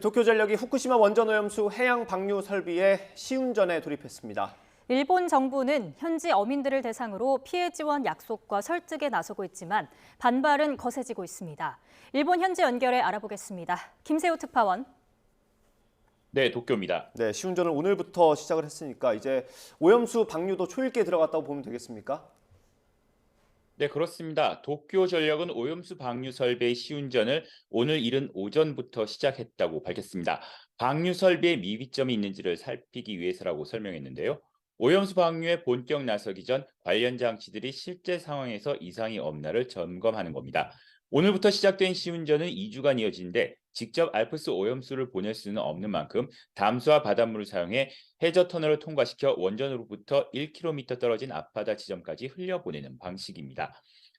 도쿄전력이 후쿠시마 원전오염수 해양 방류 설비에 시운전에 돌입했습니다. 일본 정부는 현지 어민들을 대상으로 피해 지원 약속과 설득에 나서고 있지만 반발은 거세지고 있습니다. 일본 현지 연결해 알아보겠습니다. 김세호 특파원. 네, 도쿄입니다. 네, 시운전을 오늘부터 시작을 했으니까 이제 오염수 방류도 초읽기에 들어갔다고 보면 되겠습니까? 네, 그렇습니다. 도쿄전력은 오염수 방류 설비의 시운전을 오늘 이른 오전부터 시작했다고 밝혔습니다. 방류 설비에 미비점이 있는지를 살피기 위해서라고 설명했는데요. 오염수 방류에 본격 나서기 전 관련 장치들이 실제 상황에서 이상이 없나를 점검하는 겁니다. 오늘부터 시작된 시운전은 2주간 이어지는데 직접 알프스 오염수를 보낼 수는 없는 만큼 담수화 바닷물을 사용해 해저 터널을 통과시켜 원전으로부터 1km 떨어진 앞바다 지점까지 흘려보내는 방식입니다.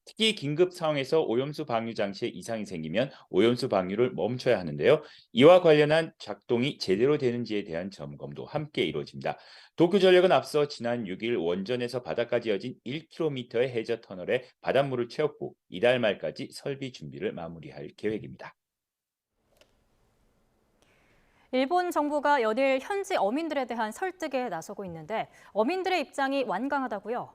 특히 긴급 상황에서 오염수 방류 장치에 이상이 생기면 오염수 방류를 멈춰야 하는데요. 이와 관련한 작동이 제대로 되는지에 대한 점검도 함께 이루어집니다. 도쿄전력은 앞서 지난 6일 원전에서 바다까지 이어진 1km의 해저 터널에 바닷물을 채웠고 이달 말까지 설비 준비를 마무리할 계획입니다. 일본 정부가 연일 현지 어민들에 대한 설득에 나서고 있는데 어민들의 입장이 완강하다고요?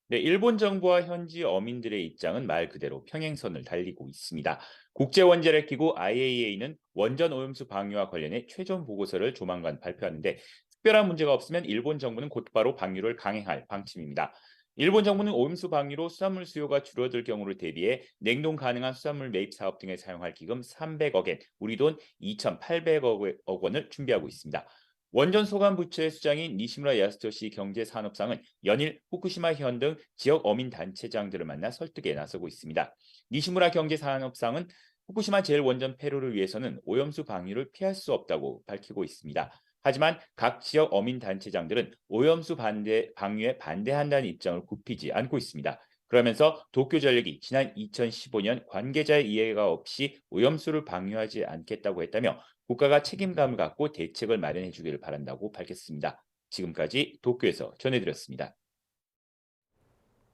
네, 일본 정부와 현지 어민들의 입장은 말 그대로 평행선을 달리고 있습니다. 국제원자력기구 IAEA는 원전 오염수 방류와 관련해 최종 보고서를 조만간 발표하는데 특별한 문제가 없으면 일본 정부는 곧바로 방류를 강행할 방침입니다. 일본 정부는 오염수 방류로 수산물 수요가 줄어들 경우를 대비해 냉동 가능한 수산물 매입 사업 등에 사용할 기금 300억엔, 우리 돈 2,800억 원을 준비하고 있습니다. 원전 소관 부처의 수장인 니시무라 야스토시 경제산업상은 연일 후쿠시마 현 등 지역 어민 단체장들을 만나 설득에 나서고 있습니다. 니시무라 경제산업상은 후쿠시마 제1원전 폐로를 위해서는 오염수 방류를 피할 수 없다고 밝히고 있습니다. 하지만 각 지역 어민 단체장들은 오염수 방류에 반대한다는 입장을 굽히지 않고 있습니다. 그러면서 도쿄전력이 지난 2015년 관계자의 이해가 없이 오염수를 방류하지 않겠다고 했다며 국가가 책임감을 갖고 대책을 마련해 주기를 바란다고 밝혔습니다. 지금까지 도쿄에서 전해드렸습니다.